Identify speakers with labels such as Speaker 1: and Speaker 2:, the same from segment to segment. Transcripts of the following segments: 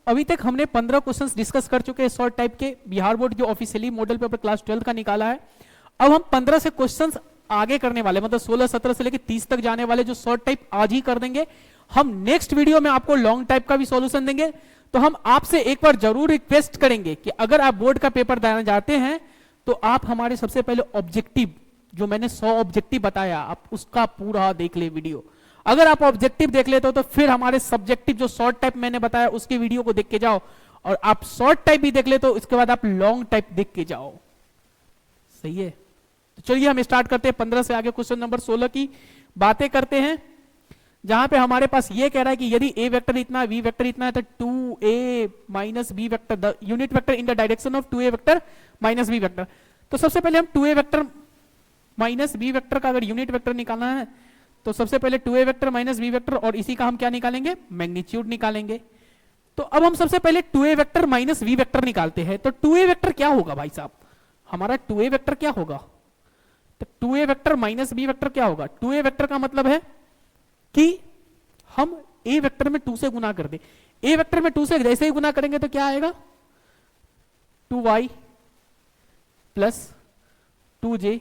Speaker 1: अभी तक हमने 15 क्वेश्चंस डिस्कस कर चुके हैं शॉर्ट टाइप के, बिहार बोर्ड जो ऑफिशियली मॉडल पेपर क्लास 12 का निकाला है। अब हम 15 से क्वेश्चंस आगे करने वाले, मतलब 16 17 से लेकर 30 तक जाने वाले जो शॉर्ट टाइप आज ही कर देंगे। हम नेक्स्ट वीडियो में आपको लॉन्ग टाइप का भी सॉल्यूशन देंगे। तो हम आपसे एक बार जरूर रिक्वेस्ट करेंगे कि अगर आप बोर्ड का पेपर देना चाहते हैं तो आप हमारे सबसे पहले ऑब्जेक्टिव, जो मैंने 100 ऑब्जेक्टिव बताया, आप उसका पूरा देख ले वीडियो। अगर आप ऑब्जेक्टिव देख लेते हो तो फिर हमारे सब्जेक्टिव जो शॉर्ट टाइप मैंने बताया उसकी वीडियो को देख के जाओ, और आप शॉर्ट टाइप भी देख ले तो इसके बाद आप लॉन्ग टाइप देख के जाओ। सही है, तो चलिए हम स्टार्ट करते हैं 15 से आगे क्वेश्चन नंबर 16 की बातें करते हैं, जहां पे हमारे पास ये कह रहा है कि यदि ए वेक्टर इतना वी वेक्टर इतना है तो 2a minus b vector the unit vector in the direction of 2a vector minus b vector. तो सबसे पहले हम 2a vector minus b vector का अगर यूनिट वेक्टर निकालना है तो सबसे पहले 2a vector minus b vector, और इसी का हम क्या निकालेंगे, मैग्नीट्यूड निकालेंगे। तो अब हम सबसे पहले 2a vector minus v vector निकालते हैं। तो 2a वेक्टर क्या होगा भाई साहब, हमारा 2a वेक्टर क्या होगा, तो 2a vector minus b vector क्या होगा। 2a वेक्टर का मतलब है कि हम a वेक्टर में 2 से गुना कर दे। a वेक्टर में 2 से जैसे ही गुना करेंगे तो क्या आएगा, 2y plus 2j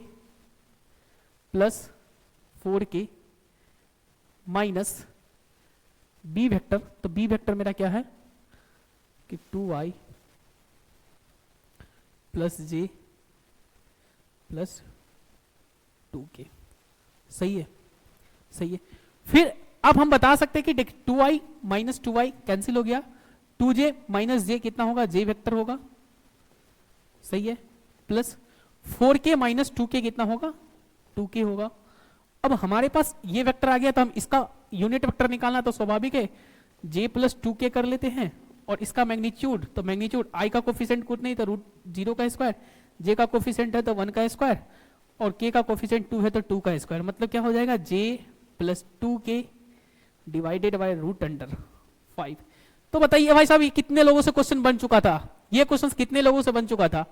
Speaker 1: plus 4k minus b vector. तो b वेक्टर मेरा क्या है कि 2y plus j plus 2k। सही है, सही है। फिर अब हम बता सकते हैं कि 2y माइनस 2y कैंसिल हो गया, 2j माइनस j कितना होगा, j वेक्टर होगा। सही है, प्लस 4k माइनस 2k कितना होगा, 2k होगा। अब हमारे पास ये वेक्टर आ गया तो हम इसका यूनिट वेक्टर निकालना तो स्वाभाविक है, j प्लस 2k कर लेते हैं, और इसका मैग्नीट्यूड, तो मैग्नीट्यूड i का कोफिशिएंट कुछ नहीं तो रूट 0 का स्क्वायर, j का कोफिशिएंट है तो 1 का स्क्वायर, और k का कोफिशिएंट 2 है तो 2 का स्क्वायर। मतलब क्या हो जाएगा, j plus 2k divided by root under 5। तो बताइए भाई साहब ये कितने लोगों से क्वेश्चन बन चुका था, ये क्वेश्चन कितने लोगों से बन चुका था,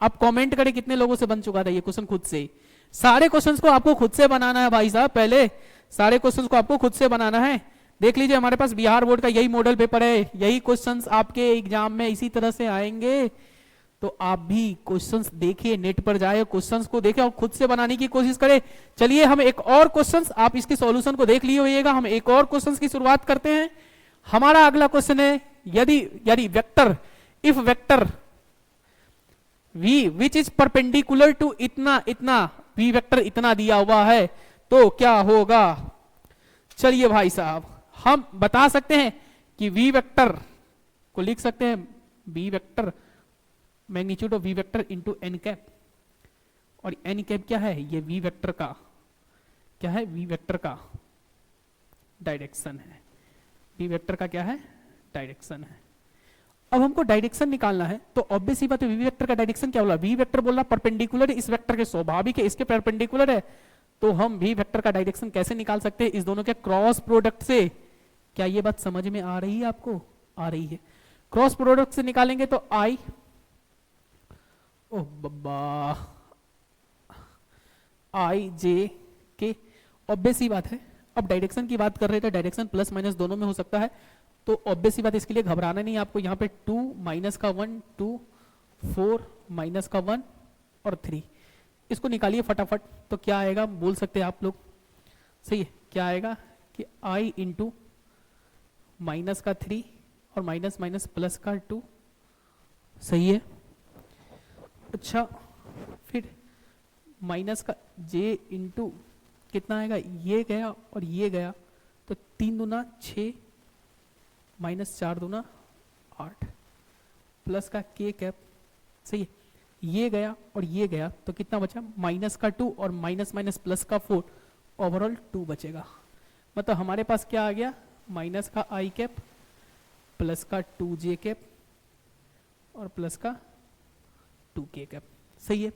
Speaker 1: आप कमेंट करें कितने लोगों से बन चुका था ये क्वेश्चन खुद से। सारे क्वेश्चंस को आपको खुद से बनाना है भाई साहब, पहले सारे क्वेश्चंस को आपको खुद से बनाना है। देख लीजिए हमारे पास बिहार बोर्ड का यही मॉडल पेपर है, यही क्वेश्चंस आपके एग्जाम में इसी तरह से आएंगे। तो आप भी क्वेश्चंस देखिए, नेट पर जाए, क्वेश्चंस को देखें और खुद से बनाने की कोशिश करें। चलिए हम एक और क्वेश्चंस, आप इसके सॉल्यूशन को देख लिए होइएगा, हम एक और क्वेश्चंस की शुरुआत करते हैं। हमारा अगला क्वेश्चन है, यदि vector, if vector v which is perpendicular to इतना इतना, v वेक्टर इतना दिया हुआ है तो क्या होगा। चलिए भाई साहब हम बता सकते हैं कि v वेक्टर को लिख सकते हैं v vector magnitude of v vector into n cap, और n कैप क्या है, ये v वेक्टर का क्या है, v वेक्टर का डायरेक्शन है, v वेक्टर का क्या है, डायरेक्शन है। अब हमको डायरेक्शन निकालना है तो ऑब्वियस ही बात है, v वेक्टर का डायरेक्शन क्या बोला, v वेक्टर बोला परपेंडिकुलर है इस वेक्टर के, स्वाभाविक है इसके परपेंडिकुलर है। तो हम v वेक्टर का डायरेक्शन कैसे निकाल सकते हैं, इस दोनों के क्रॉस प्रोडक्ट से। क्या ये बात समझ में आ रही है आपको, आ रही है। क्रॉस प्रोडक्ट से निकालेंगे तो i, ओ बब्बा, i j k, ऑब्वियस ही बात है। अब डायरेक्शन की बात कर रहे थे, डायरेक्शन प्लस माइनस दोनों में हो सकता है, तो ऑब्वियस ही बात, इसके लिए घबराना नहीं आपको। यहाँ पे 2 माइनस का 1 2, 4 माइनस का 1 और 3, इसको निकालिए फटाफट। तो क्या आएगा बोल सकते हैं आप लोग, सही है, क्या आएगा कि i इंटू माइनस का 3 और माइनस माइनस प्लस का 2। सही है, अच्छा फिर माइनस का j इंटू कितना आएगा, ये गया और ये गया, तो 3 दूना 6 माइनस 4 दूना 8 प्लस का k कैप। सही है, ये गया और ये गया तो कितना बचा, माइनस का 2 और माइनस माइनस प्लस का 4, ओवरऑल 2 बचेगा। मतलब हमारे पास क्या आ गया, माइनस का i कैप प्लस का 2j कैप और प्लस का 2k कैप। सही है,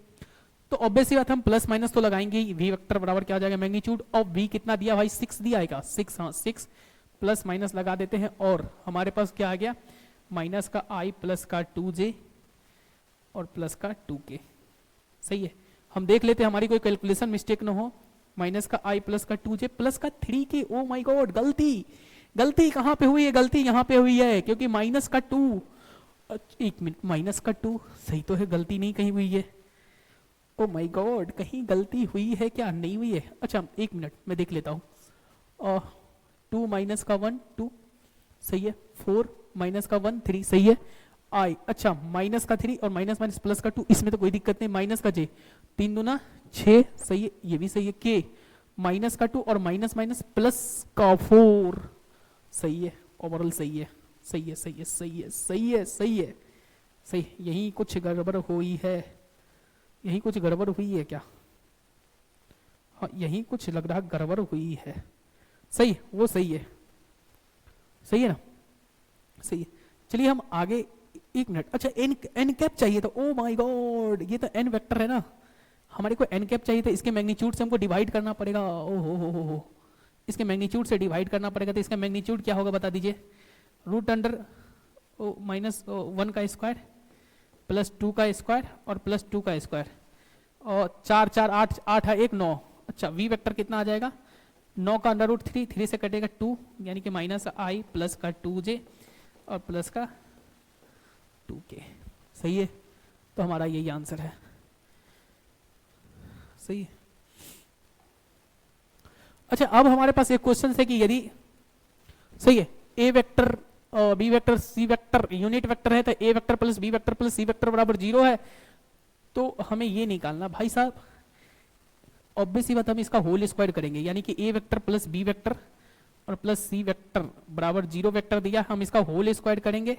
Speaker 1: तो ऑब्वियसली बात हम प्लस माइनस तो लगाएंगे ही। v वेक्टर बराबर क्या आ जाएगा, मैग्नीट्यूड ऑफ v कितना दिया भाई, 6 दिया आएगा, 6, हाँ 6 प्लस माइनस लगा देते हैं, और हमारे पास क्या आ गया, माइनस का i प्लस का 2j और प्लस का 2k। सही है, हम देख लेते हैं हमारी कोई कैलकुलेशन मिस्टेक ना हो। माइनस का i प्लस का 2j प्लस का 3k, ओ माय गॉड गलती, गलती कहाँ पे हुई है? गलती यहाँ पे हुई है क्योंकि माइनस का 2, एक मिनट, माइनस का 2 सही तो है, गलती नहीं कहीं हुई है। ओ माय गॉड, कहीं गलती हुई है क्या? नहीं हुई है। अच्छा एक मिनट मैं देख लेता हूँ। 2 माइनस का 1 2 सही है, 4 माइनस का 1 3 सही है, आई अच्छा माइनस का 3 और माइनस माइनस प्लस का 2, इसमें तो कोई दिक्कत नहीं, माइनस का j 3 दूना 6 सही है, ये भी सही है, k माइनस का 2 और माइनस माइनस प्लस का 4 सही है, ओवरऑल सही है, सही है सही है सही है सही है सही है सही। यही कुछ गड़बड़ हुई है, यही कुछ गड़बड़ हुई है क्या? हाँ यही कुछ लग रहा गड़बड़ हुई है। सही, वो सही है, सही है ना, सही है। चलिए हम आगे, एक मिनट, अच्छा एन कैप चाहिए था, ओ माय गॉड ये तो एन वेक्टर है ना, हमारे को एन कैप चाहिए था, इसके मैग्नीट्यूड से हमको डिवाइड करना पड़ेगा। ओ हो, इसके मैग्नीट्यूड से डिवाइड करना पड़ेगा, तो इसका मैग्नीट्यूड क्या होगा बता दीजिए? रूट अंडर माइनस 1 का स्क्वायर प्लस 2 का स्क्वायर और प्लस 2 का स्क्वायर, और 4 4 8 8 है 1 9। अच्छा वी वेक्टर कितना आ जाएगा? 9 का अंडर रूट 3, 3 से कटेगा 2 यानी कि माइनस आई प्लस का 2j और प्लस का 2k, सही है। तो हमारा यही आंसर है, सही है। अच्छा अब हमारे पास एक क्वेश्चन है कि यदि सही है A vector B vector C vector unit vector है, तो A vector plus B vector plus C vector बराबर 0 है, तो हमें ये निकालना भाई साहब, ऑब्वियस ही बात, हम इसका होल स्क्वायर करेंगे, यानी कि ए वेक्टर प्लस बी वेक्टर और प्लस सी वेक्टर बराबर 0 वेक्टर दिया, हम इसका होल स्क्वायर करेंगे,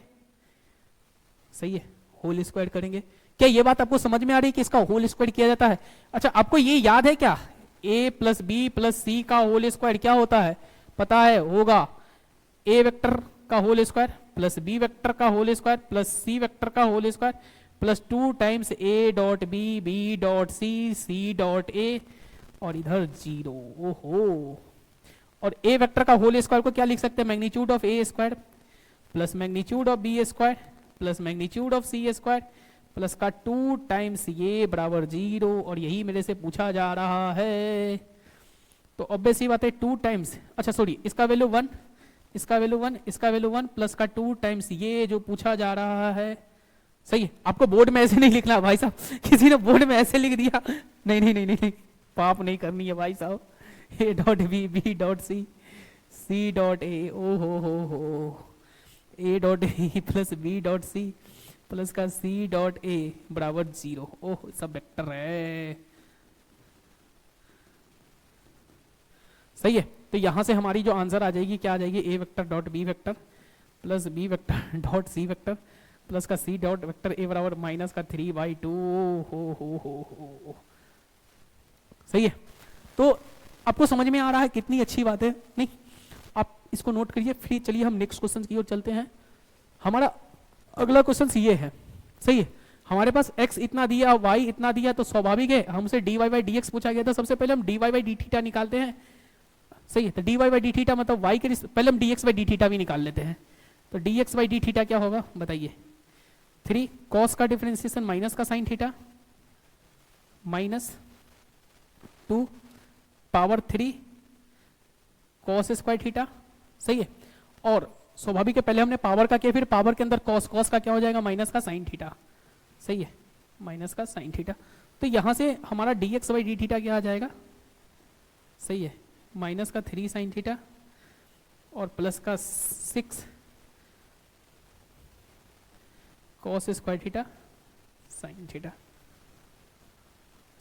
Speaker 1: सही है, होल स्क्वायर करेंगे। क्या ये बात आपको समझ में आ रही है कि इसका होल स्क्वायर किया जाता है? अच्छा आपको ये याद है क्या, a plus b plus c का होल स्क्वायर क्या होता है? पता है? होगा ए वेक्टर का whole square plus B vector का होल स्क्वायर प्लस सी वेक्टर का whole square plus 2 times a dot B B dot C dot a और इधर 0। ओहो, और ए वेक्टर का होल स्क्वायर को क्या लिख सकते हैं? Magnitude of a square plus magnitude of b square plus magnitude of c square plus का 2 टाइम्स ये बराबर 0, और यही मेरे से पूछा जा रहा है। तो ऑब्वियस ही बात है 2 टाइम्स, अच्छा सॉरी इसका वैल्यू 1, इसका वैल्यू 1, इसका वैल्यू 1 प्लस का 2 टाइम्स ये जो पूछा जा रहा है, सही है। आपको बोर्ड में ऐसे नहीं लिखना भाई साहब, किसी ने बोर्ड में ऐसे लिख दिया, नहीं नहीं नहीं नहीं, पाप नहीं करनी है भाई साहब। A dot B B dot C dot A, ओ हो, A dot A plus B dot C plus का सी डॉट ए बराबर 0। ओह सब वेक्टर है, सही है। तो यहां से हमारी जो आंसर आ जाएगी क्या आ जाएगी? A vector dot B vector plus B vector dot C vector plus का सी डॉट वेक्टर ए बराबर माइनस का 3/2। हो सही है। तो आपको समझ में आ रहा है, कितनी अच्छी बात है नहीं? आप इसको नोट करिए। फिर चलिए हम नेक्स्ट क्वेश्चन की ओर चलते हैं। हमारा अगला क्वेश्चन ये है, सही है। हमारे पास x इतना दिया, y इतना दिया, तो स्वाभाविक है हमसे dy बाई dx पूछा गया था। सबसे पहले हम dy बाई डी थीटा निकालते हैं, सही है। तो dy बाई डी थीटा मतलब y के, पहले हम dx बाई डी थीटा भी निकाल लेते हैं। तो dx बाई डी थीटा क्या होगा बताइए? 3 cos का डिफरेंशिएशन माइनस का sine theta minus 2 power 3 cos square theta, सही है। और स्वाभाविक है पहले हमने पावर का किया, फिर पावर के अंदर cos, cos का क्या हो जाएगा? माइनस का साइन थीटा, सही है, माइनस का साइन थीटा। तो यहां से हमारा dx बाई डी थीटा क्या आ जाएगा? सही है, माइनस का 3 साइन थीटा और प्लस का 6 cos square theta sine theta,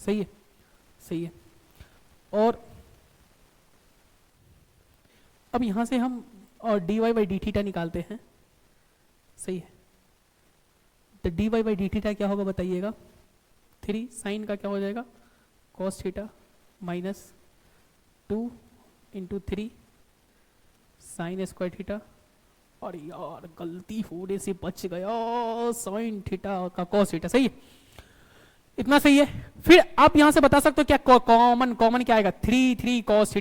Speaker 1: सही है, सही है। और अब यहां से हम और dy बाई डी थीटा निकालते हैं, सही है। तो dy बाई डी थीटा क्या होगा बताइएगा? 3 साइन का क्या हो जाएगा? cos theta minus 2 into 3 sine square theta, और यार गलती होने से बच गया, साइन थीटा का cos थीटा, सही है। इतना सही है। फिर आप यहां से बता सकते हो क्या कॉमन क्या आएगा? 3 cos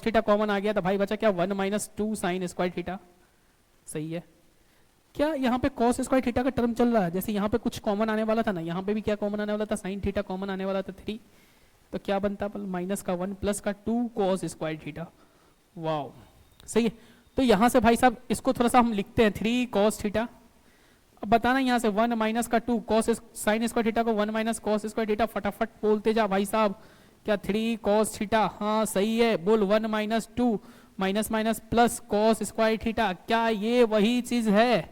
Speaker 1: थीटा कॉमन आ गया, तो भाई बचा क्या? 1 माइनस 2 साइन स्क्वायर थीटा, सही है। क्या यहाँ पे cos स्क्वायर थीटा का टर्म चल रहा है? जैसे यहाँ पे कुछ कॉमन आने वाला था ना, यहाँ पे भी क्या कॉमन आने वाला था? साइन थीटा कॉमन आने वाला था 3, तो क्या बनता? माइनस का 1 प्लस का 2 cos स्क्वायर थीटा, वाओ, सही है। तो यहाँ से भाई साहब इसको थोड़ा सा हम लिखते हैं 3 cos थीटा। अब बताना यहाँ से 1 माइनस का 2 cos साइन स्क्वायर थीटा को 1 माइनस cos स्क्वायर थीटा, फटाफट बोलते जा भाई साहब। क्या 3 cos थीटा, हाँ सही है, बोल 1 minus 2 minus minus plus cos square theta. क्या ये वही चीज है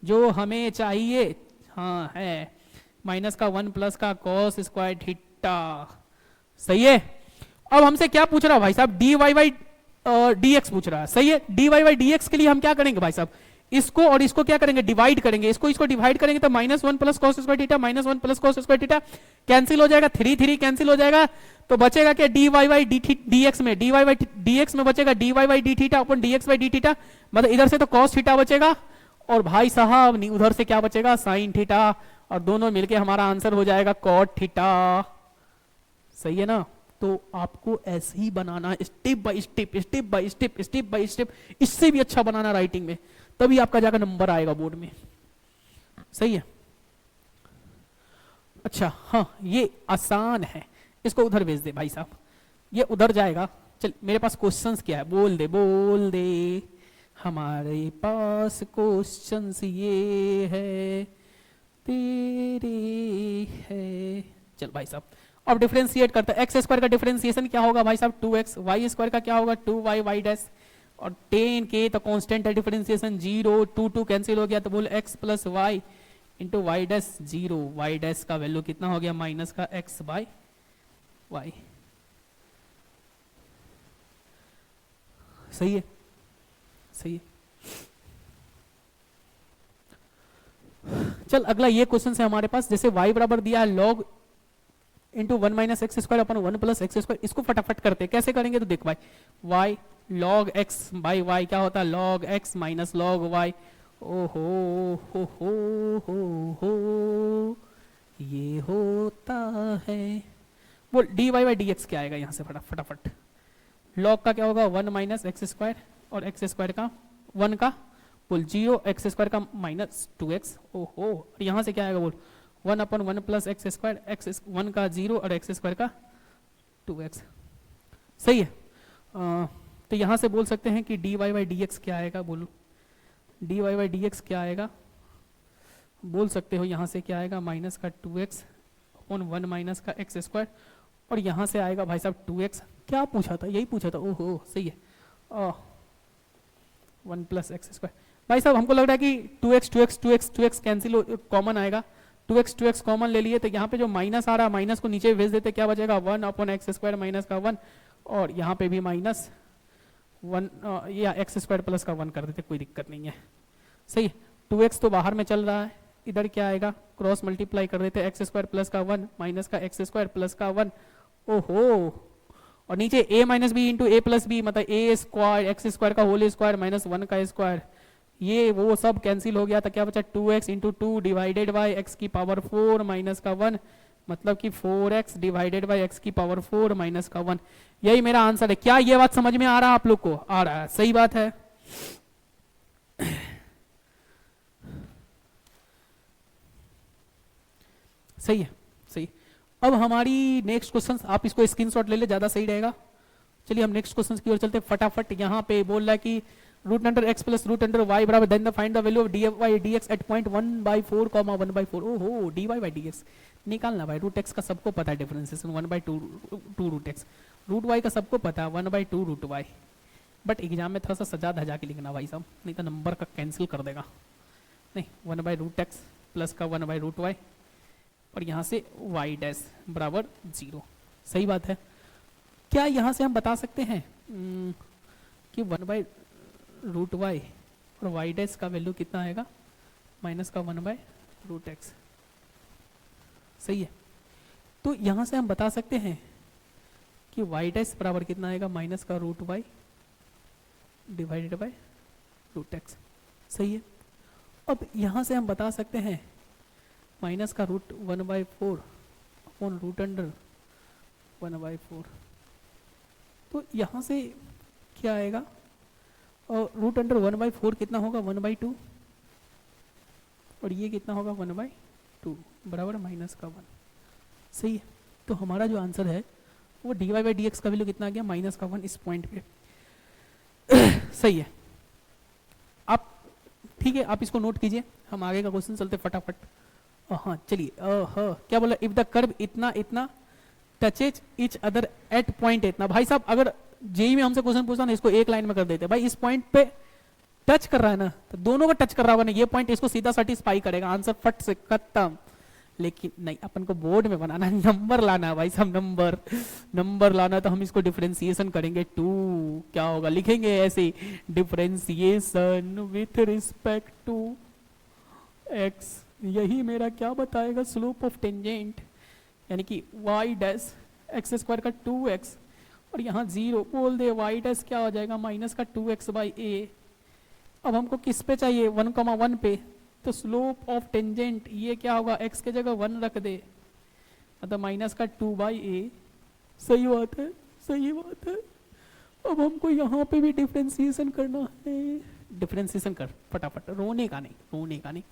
Speaker 1: जो हमें चाहिए? हाँ है, माइनस का 1 प्लस का cos स्क्वायर थीटा, सही है। अब हमसे क्या पूछ रहा है भाई साहब? dy बाई dx पूछ रहा है, सही है। dy बाई dx के लिए हम क्या करेंगे भाई साहब? इसको और इसको क्या करेंगे? डिवाइड करेंगे। इसको डिवाइड करेंगे तो minus 1 plus cos square theta minus 1 plus cos square theta cancel हो जाएगा, 3 कैंसिल हो जाएगा, तो बचेगा क्या? dy बाई dx में, dy बाई dx में बचेगा dy by d theta upon dx by d theta, मतलब इधर से तो cos थीटा बचेगा और भाई साहब उधर से क्या बचेगा? साइन थीटा, और दोनों मिलके हमारा आंसर हो जाएगा cot थीटा, सही है ना। तो आपको ऐसे ही बनाना, step by step, step by step, step by step, इससे भी अच्छा बनाना राइटिंग में, तभी आपका जाकर नंबर आएगा बोर्ड में, सही है। अच्छा हाँ, ये आसान है, इसको उधर भेज दे भाई साहब, ये उधर जाएगा। चल मेरे पास क्वेश्चंस क्या है, बोल दे हमारे पास क्वेश्चंस ये है तेरे है। चल भाई साहब अब डिफरेंशिएट करते हैं। एक्स स्क्वायर का डिफरेंशिएशन क्या होगा भाई साहब? 2x। वाई स्क्वायर का क्या होगा? 2y वाई डैश, और 10k तो कांस्टेंट है, डिफरेंशिएशन 0, 2 कैंसिल हो गया, तो बोल x plus y into y dash 0। Y dash का वैल्यू कितना हो गया? माइनस का x बाई वाई, सही है, सही है। चल अगला ये क्वेश्चन है हमारे पास, जैसे y बराबर दिया है log into 1 minus x square upon 1 plus x square, इसको फटाफट करते हैं। कैसे करेंगे? तो देख भाई, y log x by y क्या होता है? log x minus log y। ओहो हो ये होता है। बोल dy बाई dx क्या आएगा यहाँ से? फटाफट log का क्या होगा? 1 माइनस एक्स स्क्वायर, और एक्स स्क्वायर का 1 का बोल 0, एक्स स्क्वायर का माइनस 2x। ओहो, यहाँ से क्या आएगा? बोल 1 अपन 1 प्लस एक्स स्क्वायर, एक्स 1 का 0 और एक्स स्क्वायर का 2x, सही है। तो यहाँ से बोल सकते हैं कि dy बाई dx क्या आएगा? बोलो dy बाई dx क्या आएगा? बोल सकते हो यहाँ से क्या आएगा? माइनस का 2x अपन 1 माइनस का एक्स स्क्वायर, और यहाँ से आएगा भाई साहब 2x। क्या पूछा था? यही पूछा था। ओहो सही है, 1 प्लस एक्स स्क्वायर। भाई साहब हमको लग रहा है कि 2x कैंसिल कॉमन आएगा, 2x कॉमन ले लिए, तो यहाँ पे जो माइनस आ रहा है माइनस को नीचे भेज देते, क्या बचेगा? 1 अपॉन एक्स स्क्वायर माइनस का 1, और यहाँ पे भी माइनस 1 या एक्स स्क्वायर प्लस का 1 कर देते, कोई दिक्कत नहीं है, सही है। 2x तो बाहर में चल रहा है, इधर क्या आएगा? क्रॉस मल्टीप्लाई कर देते, एक्स स्क्वायर प्लस का 1 माइनस का एक्स स्क्वायर प्लस का 1। ओहो, और नीचे a minus b into a plus b, मतलब ए स्क्वायर एक्स स्क्वायर का होल स्क्वायर माइनस 1 का स्क्वायर, ये वो सब कैंसिल हो गया, तो क्या बचा? 2x into 2 divided by x की पावर 4 माइनस का 1, मतलब कि 4x डिवाइडेड बाई एक्स की पावर 4 माइनस का 1। यही मेरा आंसर है। क्या ये बात समझ में आ रहा है आप लोग को? आ रहा है, सही बात है। सही है, सही। अब हमारी नेक्स्ट क्वेश्चन, आप इसको स्क्रीनशॉट ले ले, ज्यादा सही रहेगा। चलिए हम नेक्स्ट क्वेश्चन की ओर चलते हैं फटाफट। यहाँ पे बोल रहा है कि root under X plus root under Y बराबर, then find the value of D by D X at point 1/4 comma 1/4। ओहो, D Y by D X निकालना भाई। रूट एक्स का सबको पता है differentiation 1/2 root X, root Y का सबको पता है 1/2 रूट वाई, बट एग्जाम में थोड़ा सा सजा धजा के लिखना भाई साहब, नहीं तो नंबर का कैंसिल कर देगा। नहीं, 1/√x प्लस का 1/√y, और यहाँ से y डैश बराबर 0, सही बात है। क्या यहाँ से हम बता सकते हैं कि 1/√y और y डैश का वैल्यू कितना आएगा? माइनस का 1/√x, सही है। तो यहाँ से हम बता सकते हैं कि y डैश बराबर कितना आएगा? माइनस का √y डिवाइडेड बाय √x, सही है। अब यहाँ से हम बता सकते हैं माइनस का √1/4 अपॉन रूट अंडर 1/4, तो यहाँ से क्या आएगा? और रूट अंडर 1/4 कितना होगा? 1/2, और ये कितना होगा? 1/2 बराबर माइनस का 1, सही है। तो हमारा जो आंसर है वो dy बाई डी एक्स का वैल्यू कितना आ गया? माइनस का 1 इस पॉइंट पे। सही है। आप ठीक है, आप इसको नोट कीजिए, हम आगे का क्वेश्चन चलते फटाफट। हाँ चलिए, क्या बोला, इफ द कर्व इतना इतना touches each other at point इतना। भाई साहब अगर जेई में हमसे क्वेश्चन पूछता ना, इसको एक लाइन में कर देते, भाई इस पॉइंट पे टच कर रहा है ना, तो दोनों को टच कर रहा होगा ना, ये पॉइंट इसको सीधा सेटिस्फाई करेगा, आंसर फट से खत्म। लेकिन नहीं, अपन को बोर्ड में बनाना है, नंबर लाना है भाई साहब, नंबर लाना है, तो हम इसको डिफरेंशिएशन करेंगे। टू क्या होगा, लिखेंगे ऐसे, differentiation with respect to x, यही मेरा क्या बताएगा, स्लोप ऑफ टेंजेंट, यानी कि वाई डैश एक्स स्क्वायर का 2x, और यहाँ 0 बोल दे, वाई डैश क्या हो जाएगा, माइनस का 2x बाई ए। अब हमको किस पे चाहिए, 1,1 पे, तो स्लोप ऑफ टेंजेंट ये क्या होगा, x के जगह 1 रख दे, मतलब माइनस का 2 बाई ए। सही बात है, सही बात है। अब हमको यहाँ पे भी डिफरेंशिएशन करना है, डिफरेंशिएशन कर फटाफट, रोने का नहीं, रोने का नहीं।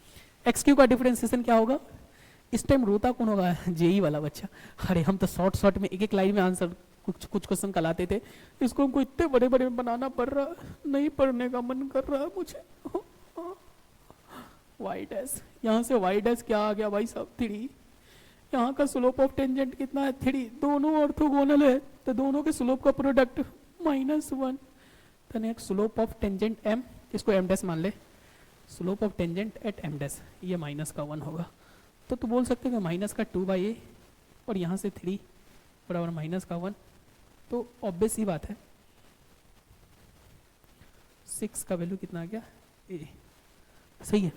Speaker 1: एक्स क्यू का डिफरेंशिएशन क्या होगा, इस टाइम रोता कौन होगा, जेई वाला बच्चा। अरे हम तो शॉर्ट में एक एक लाइन में आंसर कुछ क्वेश्चन कलाते थे, इसको हमको इतने बड़े बड़े बनाना पड़ रहा, नहीं पढ़ने का मन कर रहा है मुझे। वाई डैश, यहाँ से वाई डैश क्या आ गया भाई साहब, 3। यहाँ का स्लोप ऑफ टेंजेंट कितना है, 3। दोनों ऑर्थोगोनल है, तो दोनों के स्लोप का प्रोडक्ट -1। तो next slope of tangent m, इसको m डैश मान ले, slope of tangent at m dash, ये -1 होगा। तो तू बोल सकते हैं माइनस का 2 बाई ए, और यहाँ से 3 बराबर -1। तो ऑब्वियस ही बात है 6 का वैल्यू कितना आ गया, ए। सही है,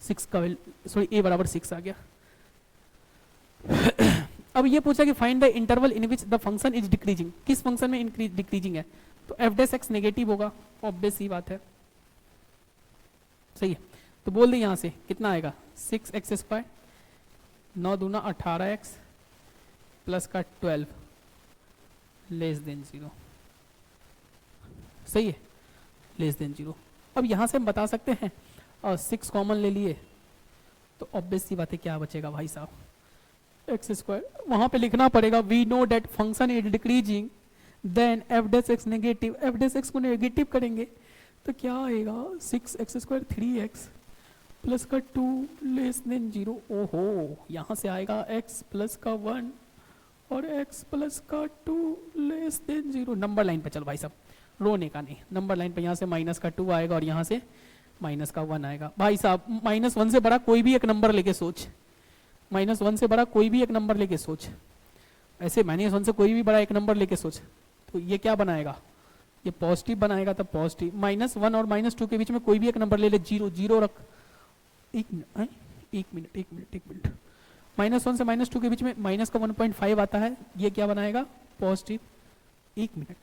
Speaker 1: 6 का वैल्यू, सॉरी ए बराबर 6 आ गया। अब ये पूछा कि find the interval in which the function is decreasing, किस फंक्शन में इंक्रीज डिक्रीजिंग है, तो एफ डैश एक्स नेगेटिव होगा, ऑब्वियस ही बात है। सही है, तो बोल दे यहाँ से कितना आएगा, 6x², 9 दूना 18x प्लस का 12 लेस देन 0। सही है, लेस देन 0। अब यहाँ से हम बता सकते हैं, और 6 कॉमन ले लिए, तो ऑब्वियस सी बात है क्या बचेगा भाई साहब, x²। वहां पे लिखना पड़ेगा, we know that function is decreasing then f dash x negative, f dash x को नेगेटिव करेंगे तो क्या आएगा, 6x² 3x प्लस का 2 लेस देन 0। ओहो, यहाँ से आएगा x प्लस का 1 और x प्लस का 2 लेस देन 0। नंबर लाइन पे चल भाई साहब, रोने का नहीं, नंबर लाइन पे यहाँ से माइनस का 2 आएगा और यहाँ से माइनस का 1 आएगा। भाई साहब -1 से बड़ा कोई भी एक नंबर लेके सोच, -1 से बड़ा कोई भी एक नंबर लेके सोच, ऐसे -1 से कोई भी बड़ा एक नंबर लेके सोच, तो ये क्या बनाएगा, ये पॉजिटिव बनाएगा। तब पॉजिटिव, -1 और -2 के बीच में कोई भी एक नंबर ले ले, 0 रख। एक मिनट, -1 से -2 के बीच में माइनस का 1.5 आता है, ये क्या बनाएगा, पॉजिटिव। एक मिनट,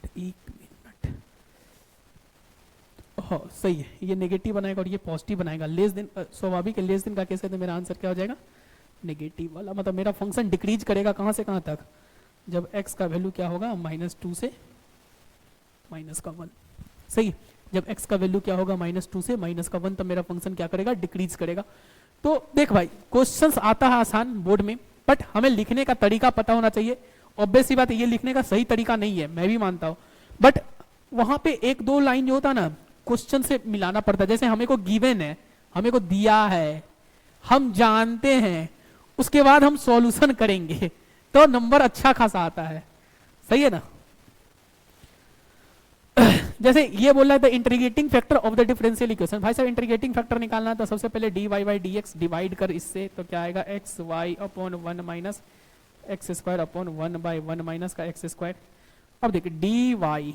Speaker 1: हाँ सही है, ये नेगेटिव बनाएगा और ये पॉजिटिव बनाएगा। लेस देन, स्वाभाविक है, लेस देन का केस है, तो मेरा आंसर क्या हो जाएगा, नेगेटिव वाला। मतलब मेरा फंक्शन डिक्रीज करेगा कहाँ से कहाँ तक, जब x का वैल्यू क्या होगा, -2 से -1। सही, जब x का वैल्यू क्या होगा, -2 से -1, तब मेरा फंक्शन क्या करेगा, डिक्रीज करेगा। तो देख भाई, क्वेश्चंस आता है आसान बोर्ड में, बट हमें लिखने का तरीका पता होना चाहिए। ऑब्वियस सी बात है, ये लिखने का सही तरीका नहीं है, मैं भी मानता हूँ, बट वहां पे 1-2 लाइन जो होता है ना, क्वेश्चन से मिलाना पड़ता है। जैसे हमें को गिवन है, हमें को दिया है, हम जानते हैं, उसके बाद हम सॉल्यूशन करेंगे तो नंबर अच्छा खासा आता है। सही है ना। जैसे ये बोल रहा है the integrating factor of the differential equation. भाई साहब इंटीग्रेटिंग फैक्टर निकालना है तो सबसे पहले dy बाई dx डिवाइड कर इससे, तो क्या आएगा, एक्स वाई अपॉन 1 माइनस x² अपॉन 1 बाई 1 माइनस का x²। अब देखिए dy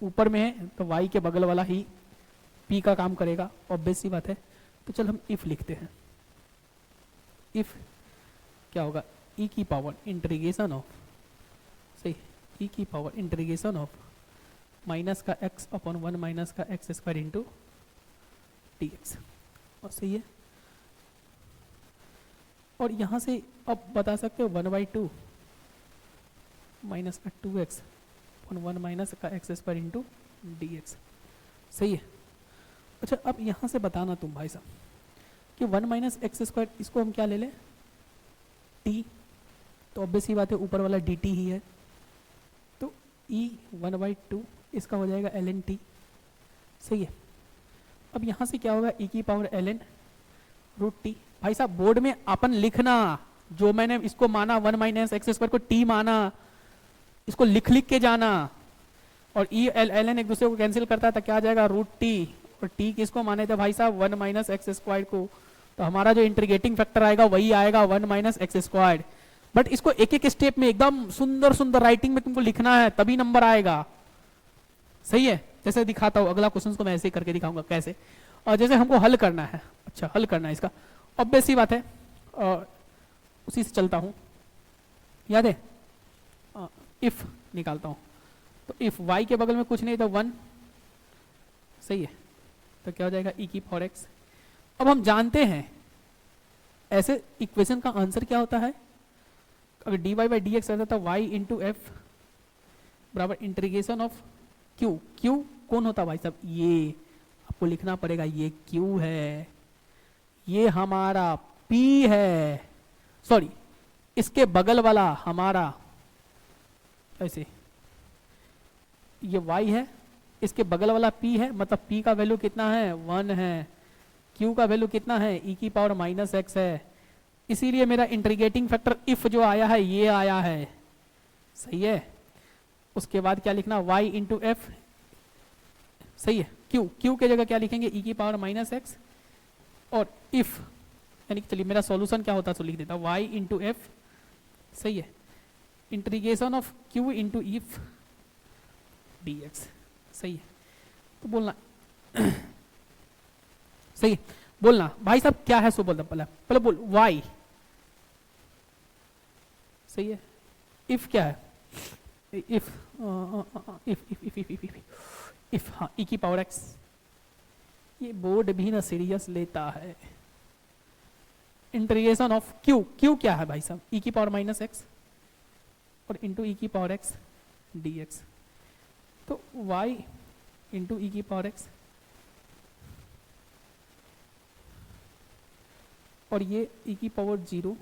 Speaker 1: ऊपर में है तो y के बगल वाला ही p का काम करेगा, ऑब्वियस सी बात है। तो चल हम इफ लिखते हैं, इफ क्या होगा, e की पावर इंटीग्रेशन ऑफ, सही, e की पावर इंटीग्रेशन ऑफ माइनस का x अपॉन 1 माइनस का x² इंटू dx, और सही है। और यहां से अब बता सकते हो 1/2 माइनस का 2x अपॉन 1 माइनस का x² इंटू dx, सही है। अच्छा अब यहां से बताना तुम भाई साहब कि 1 माइनस x², इसको हम क्या ले लें, t, तो ऑब्वियस ही बात है ऊपर वाला dt ही है, तो e 1/2 इसका हो जाएगा ln t। सही है। अब यहाँ से क्या होगा, e की पावर ln रूट टी। भाई साहब बोर्ड में अपन लिखना, जो मैंने इसको माना 1 माइनस एक्स स्क्वायर को t माना, इसको लिख लिख के जाना। और e ln एक दूसरे को कैंसिल करता है तो क्या आ जाएगा, रूट टी। और t किसको माने थे भाई साहब, 1 माइनस एक्स स्क्वायर को। तो हमारा जो इंटीग्रेटिंग फैक्टर आएगा वही आएगा 1 माइनस एक्स स्क्वायर। बट इसको एक एक स्टेप में एकदम सुंदर सुंदर राइटिंग में तुमको लिखना है, तभी नंबर आएगा। सही है। जैसे दिखाता हूँ, अगला क्वेश्चन को मैं ऐसे ही करके दिखाऊंगा कैसे। और जैसे हमको हल करना है, अच्छा हल करना है इसका, ऑब्वियस सी बात है, और उसी से चलता हूँ। याद है, इफ निकालता हूँ, तो इफ y के बगल में कुछ नहीं तो 1। सही है। तो क्या हो जाएगा, e की पावर x। अब हम जानते हैं ऐसे इक्वेशन का आंसर क्या होता है, अगर dy बाई डी एक्स रहता तो y इंटू एफ बराबर इंटीग्रेशन ऑफ q। q कौन होता है भाई साहब, ये आपको लिखना पड़ेगा, ये q है, ये हमारा p है, सॉरी इसके बगल वाला हमारा, ऐसे ये y है, इसके बगल वाला p है, मतलब p का वैल्यू कितना है, 1 है, q का वैल्यू कितना है, e की पावर माइनस एक्स है। इसीलिए मेरा इंटीग्रेटिंग फैक्टर इफ जो आया है ये आया है। सही है। उसके बाद क्या लिखना, y इंटू एफ। सही है। q के जगह क्या लिखेंगे, e की पावर माइनस एक्स। और इफ यानी कि चलिए मेरा सॉल्यूशन क्या होता है, तो लिख देता y इंटू एफ। सही है। Integration of q into if dx। सही है। तो बोलना सही, बोलना भाई साहब क्या है, सो बोलता पहले पहले बोल y। सही है। इफ क्या है, इफ इफ हाँ, e की पावर x। ये बोर्ड भी ना सीरियस लेता है। इंटीग्रेशन ऑफ q क्या है भाई साहब, e की पावर माइनस एक्स और इंटू e की पावर x dx। तो y इंटू e की पावर x और ये e की पावर 0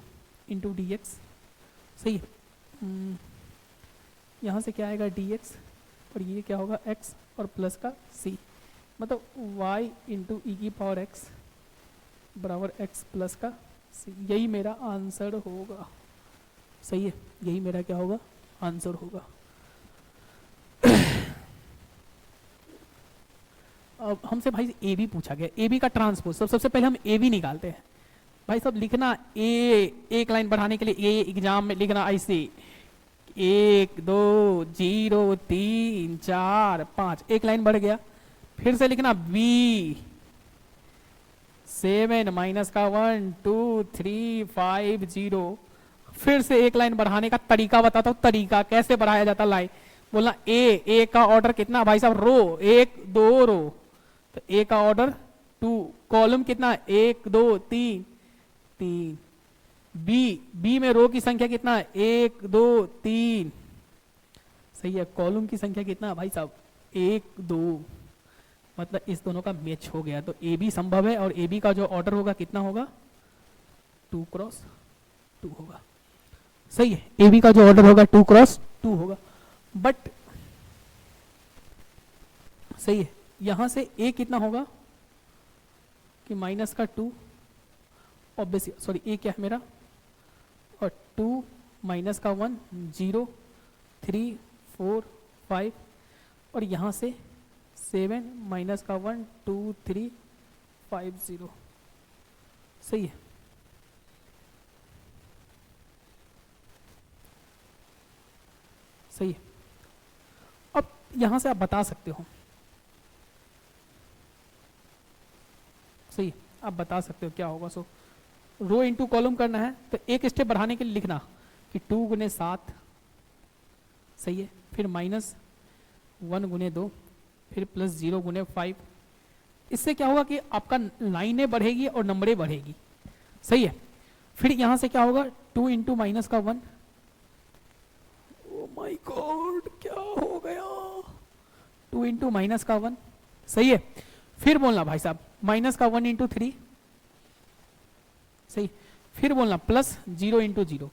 Speaker 1: इंटू डी एक्स। सही है। यहाँ से क्या आएगा dx और ये क्या होगा x और प्लस का c, मतलब y इंटू ई की पावर x बराबर x प्लस का c। यही मेरा आंसर होगा। सही है। यही मेरा क्या होगा, आंसर होगा। अब हमसे भाई ए बी पूछा गया, ए बी का ट्रांसपोज। सबसे पहले हम ए बी निकालते हैं। भाई सब लिखना, ए एक लाइन बढ़ाने के लिए ए एग्जाम में लिखना ऐसे 1 2 0 3 4 5, एक लाइन बढ़ गया। फिर से लिखना बी 7 माइनस का 1 2 3 5 0। फिर से एक लाइन बढ़ाने का तरीका बताता हूँ, तरीका कैसे बढ़ाया जाता लाइन। बोलना ए का ऑर्डर कितना भाई साहब, रो 1 2 रो, तो ए का ऑर्डर 2, कॉलम कितना 1 2 3 3। बी में रो की संख्या कितना है, 1 2 3। सही है। कॉलम की संख्या कितना है भाई साहब, 1 2, मतलब इस दोनों का मैच हो गया। तो ए बी संभव है और ए बी का जो ऑर्डर होगा कितना होगा, 2 क्रॉस 2 होगा। सही है। ए बी का जो ऑर्डर होगा 2 क्रॉस 2 होगा। बट सही है, यहां से ए कितना होगा कि माइनस का 2, ऑब्वियसली सॉरी ए क्या है मेरा, और 2 माइनस का 1 0 3 4 5, और यहां से 7 माइनस का 1 2 3 5 0। सही है। सही है। अब यहां से आप बता सकते हो, सही है, आप बता सकते हो क्या होगा। सो रो इंटू कॉलम करना है तो एक स्टेप बढ़ाने के लिए लिखना कि 2 गुने 7। सही है। फिर माइनस 1 गुने 2, फिर प्लस 0 गुने 5। इससे क्या होगा कि आपका लाइनें बढ़ेगी और नंबरें बढ़ेगी। सही है। फिर यहां से क्या होगा, 2 इंटू माइनस का 1। ओ माय गॉड क्या हो गया, 2 इंटू माइनस का 1। सही है। फिर बोलना भाई साहब माइनस का 1 इंटू 3। सही। फिर बोलना प्लस 0 इंटू 0।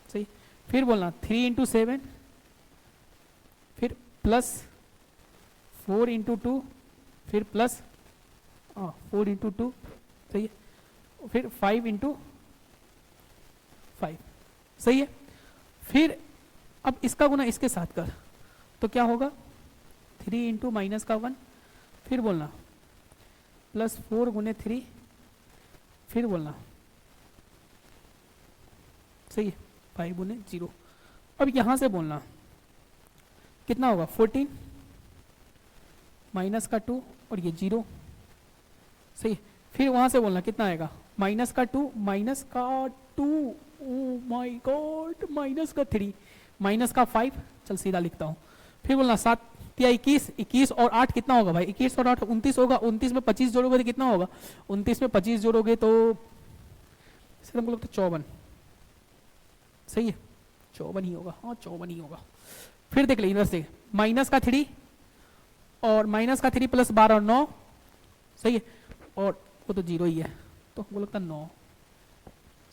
Speaker 1: सही। फिर बोलना 3 इंटू 7। फिर प्लस 4 इंटू 2, फिर प्लस 4 इंटू 2, सही है, फिर 5 इंटू 5, सही है। फिर अब इसका गुना इसके साथ कर, तो क्या होगा 3 इंटू माइनस का 1, फिर बोलना प्लस 4 गुने 3, फिर बोलना सही है 5 गुने 0। अब यहां से बोलना कितना होगा 14 माइनस का 2 और ये 0, सही है। फिर वहां से बोलना कितना आएगा माइनस का 2, माइनस का 2, ओ माय गॉड, माइनस का 3, माइनस का 5, चल सीधा लिखता हूं। फिर बोलना 7 या 21, 21 और 8 कितना होगा भाई, 21 और 8 29 होगा, 29 में 25 जोड़ोगे तो कितना होगा, 29 में 25 जोड़ोगे तो हमको लगता है 54, सही है 54 ही होगा, हाँ 54 ही होगा। फिर देख ले इधर से माइनस का 3 और माइनस का 3 प्लस 12 और 9, सही है, और वो तो 0 ही है, तो हमको लगता है 9,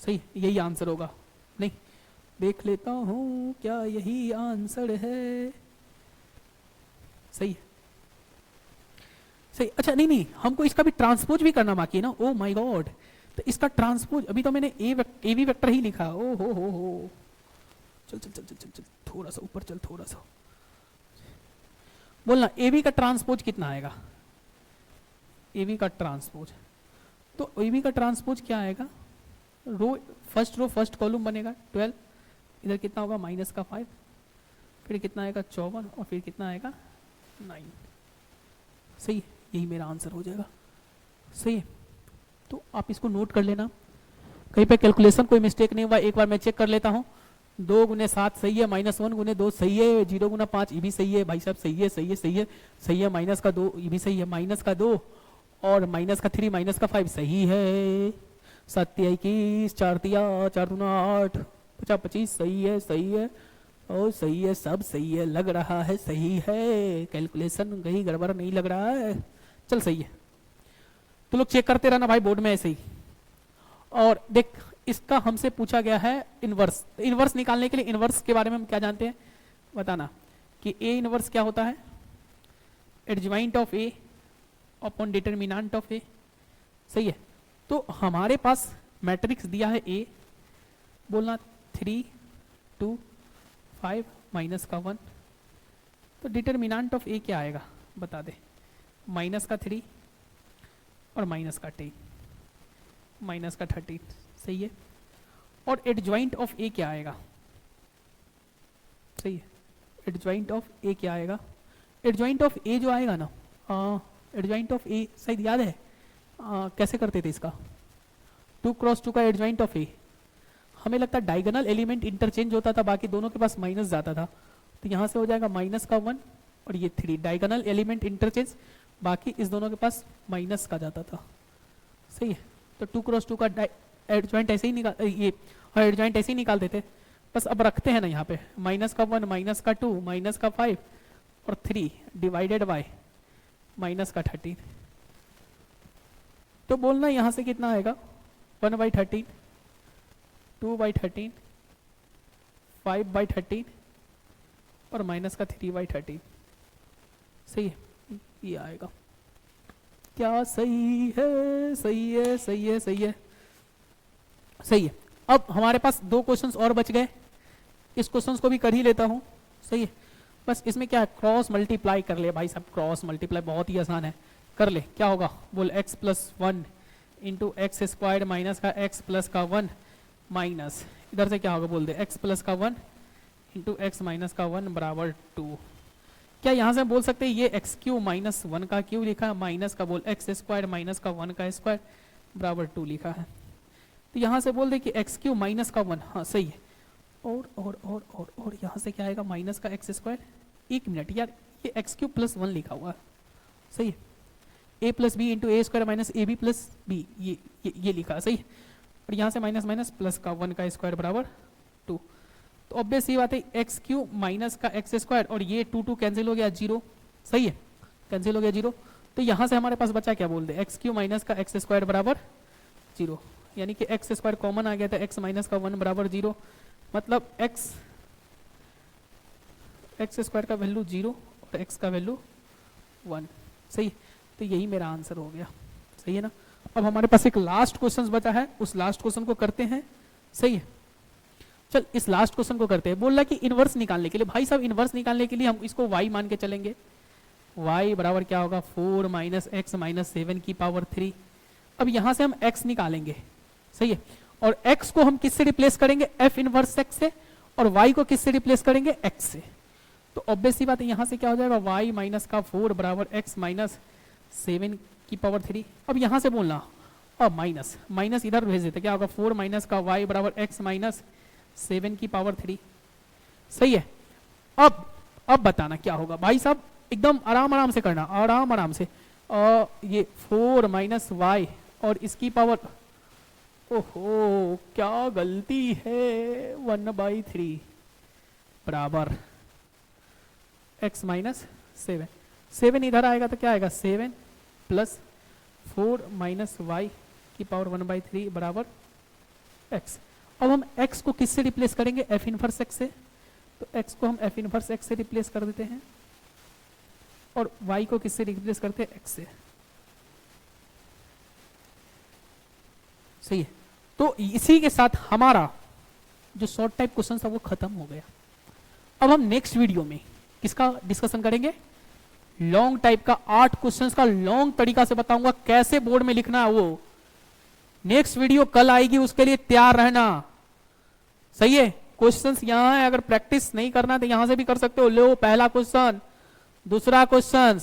Speaker 1: सही यही आंसर होगा। नहीं देख लेता हूं क्या यही आंसर है, सही है, सही। अच्छा नहीं हमको इसका भी ट्रांसपोज भी करना बाकी है ना, ओ माय गॉड, तो इसका ट्रांसपोज अभी तो मैंने ए बी वेक्टर ही लिखा, ओ हो चल चल चल चल चल चल थोड़ा सा ऊपर चल, थोड़ा सा बोलना ए बी का ट्रांसपोज कितना आएगा, ए बी का ट्रांसपोज, तो ए बी का ट्रांसपोज क्या आएगा, रो फर्स्ट कॉलम बनेगा 12, इधर कितना होगा माइनस का 5, फिर कितना आएगा 54 और फिर कितना आएगा 9, सही, यही मेरा आंसर हो जाएगा, सही है। तो आप इसको नोट कर लेना, कहीं पे कैलकुलेशन कोई मिस्टेक नहीं हुआ, एक बार मैं चेक कर लेता हूँ। 2 गुने 7 सही है, माइनस 1 गुने 2 सही है, 0 गुना 5 ये भी सही है भाई साहब, सही है सही है सही है सही है, माइनस का 2 ये भी सही है, माइनस का 2 और माइनस का 3 माइनस का 5 सही है, 7 21 4 3 4 दूना 8 50 25 सही है और सही है, सब सही है, लग रहा है सही है, कैलकुलेशन कहीं गड़बड़ नहीं लग रहा है, चल सही है। तो लोग चेक करते रहना भाई बोर्ड में ऐसे ही। और देख इसका हमसे पूछा गया है इनवर्स, इनवर्स निकालने के लिए इनवर्स के बारे में हम क्या जानते हैं बताना, कि ए इनवर्स क्या होता है, adjoint of A upon determinant of A, सही है। तो हमारे पास मैट्रिक्स दिया है ए, बोलना 3 2 5 माइनस का 1, तो डिटरमिनेंट ऑफ ए क्या आएगा बता दे, माइनस का 3 और माइनस का 10 माइनस का 13, सही है। और एडजॉइंट ऑफ ए क्या आएगा, सही है, एडजॉइंट ऑफ ए क्या आएगा, एडजॉइंट ऑफ ए जो आएगा ना, एडजॉइंट ऑफ ए शायद याद है कैसे करते थे इसका, 2 क्रॉस 2 का एडजॉइंट ऑफ ए, हमें लगता है डायगोनल एलिमेंट इंटरचेंज होता था, बाकी दोनों के पास माइनस जाता था, तो यहां से हो जाएगा माइनस का 1 और ये 3, डायगोनल एलिमेंट इंटरचेंज, बाकी इस दोनों के पास माइनस का जाता था, सही है। तो 2 क्रॉस 2 का एडजॉइंट ऐसे ही निकाल, ये एडजॉइंट ऐसे ही निकाल देते, बस अब रखते हैं ना यहाँ पे माइनस का 1 माइनस का 2 माइनस का 5 और 3 डिवाइडेड बाय माइनस का 13, तो बोलना यहां से कितना आएगा 1/13, 2/13, 5/13 और माइनस का 3/13, सही है, ये आएगा। क्या सही है, सही है सही है सही है सही है। अब हमारे पास 2 क्वेश्चंस और बच गए, इस क्वेश्चंस को भी कर ही लेता हूं, सही है। बस इसमें क्या है, क्रॉस मल्टीप्लाई कर ले भाई साहब, क्रॉस मल्टीप्लाई बहुत ही आसान है, कर ले। क्या होगा बोल, x plus 1 into x square minus का x प्लस का 1 माइनस इधर से क्या होगा बोल दे, x प्लस का 1 इंटू एक्स माइनस का 1 बराबर 2। क्या यहाँ से बोल सकते हैं ये एक्स क्यू माइनस 1 का क्यू लिखा है, माइनस का बोल एक्स स्क्वायर माइनस का 1 का स्क्वायर बराबर 2 लिखा है, तो यहाँ से बोल दे कि एक्स क्यू माइनस का 1, हाँ सही है। और यहाँ से क्या आएगा माइनस का एक्स स्क्वायर, 1 मिनट यार, ये एक्स क्यू प्लस 1 लिखा हुआ है, सही है, A plus B into A square minus A B plus B, ये लिखा है, सही है। और यहाँ से माइनस माइनस प्लस का 1 का स्क्वायर बराबर 2, तो ऑब्वियस ये बात है एक्स क्यू माइनस का एक्स स्क्वायर और ये 2 2 कैंसिल हो गया 0, सही है, कैंसिल हो गया 0, तो यहाँ से हमारे पास बचा क्या बोल दे, एक्स क्यू माइनस का एक्स स्क्वायर बराबर 0, यानी कि एक्स स्क्वायर कॉमन आ गया था, एक्स माइनस का 1 बराबर 0, मतलब एक्स एक्स स्क्वायर का वैल्यू 0 और एक्स का वैल्यू 1। सही, तो यही मेरा आंसर हो गया। सही है ना। अब हमारे पास एक लास्ट क्वेश्चन बचा है, उस लास्ट क्वेश्चन को करते हैं। सही है, चल इस लास्ट क्वेश्चन को करते हैं। बोल रहा है कि इनवर्स निकालने के लिए, भाई साहब इनवर्स निकालने के लिए हम इसको y मान के चलेंगे। y बराबर क्या होगा 4 माइनस एक्स माइनस 7 की पावर 3। अब यहां से हम x निकालेंगे। सही है, और x को हम किससे रिप्लेस करेंगे, f इनवर्स x से, और y को किससे रिप्लेस करेंगे, x से। तो ऑब्वियस सी बात है, यहां से क्या हो जाएगा y माइनस का 4 बराबर x माइनस 7 की पावर 3। अब यहां से बोलना और माइनस माइनस इधर भेज देते, क्या होगा 4 माइनस का y बराबर x माइनस 7 की पावर 3। सही है, अब बताना क्या होगा भाई साहब, एकदम आराम आराम से करना, आराम आराम से। ये 4 माइनस वाई और इसकी पावर, ओहो क्या गलती है, 1/3 बराबर x माइनस 7। 7 इधर आएगा तो क्या आएगा 7 प्लस 4 माइनस वाई की पावर 1/3 बराबर x। अब हम x को किससे रिप्लेस करेंगे, f इनवर्स x से। तो x को हम f इनवर्स x से रिप्लेस कर देते हैं, और y को किससे रिप्लेस करते हैं, x से। सही है, तो इसी के साथ हमारा जो शॉर्ट टाइप क्वेश्चन था वो खत्म हो गया। अब हम नेक्स्ट वीडियो में किसका डिस्कशन करेंगे, लॉन्ग टाइप का 8 क्वेश्चंस का लॉन्ग तरीका से बताऊंगा कैसे बोर्ड में लिखना है वो। नेक्स्ट वीडियो कल आएगी, उसके लिए तैयार रहना। सही है, क्वेश्चंस यहां है, अगर प्रैक्टिस नहीं करना तो यहां से भी कर सकते हो। लो पहला क्वेश्चन, दूसरा क्वेश्चन,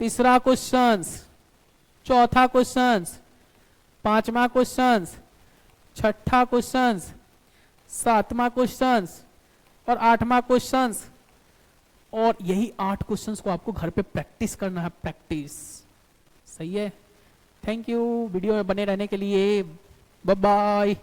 Speaker 1: तीसरा क्वेश्चन, चौथा क्वेश्चन, पांचवा क्वेश्चन, छठा क्वेश्चन, सातवां क्वेश्चन और आठवां क्वेश्चन। और यही 8 क्वेश्चंस को आपको घर पे प्रैक्टिस करना है, प्रैक्टिस। सही है, थैंक यू वीडियो में बने रहने के लिए, बाय बाय।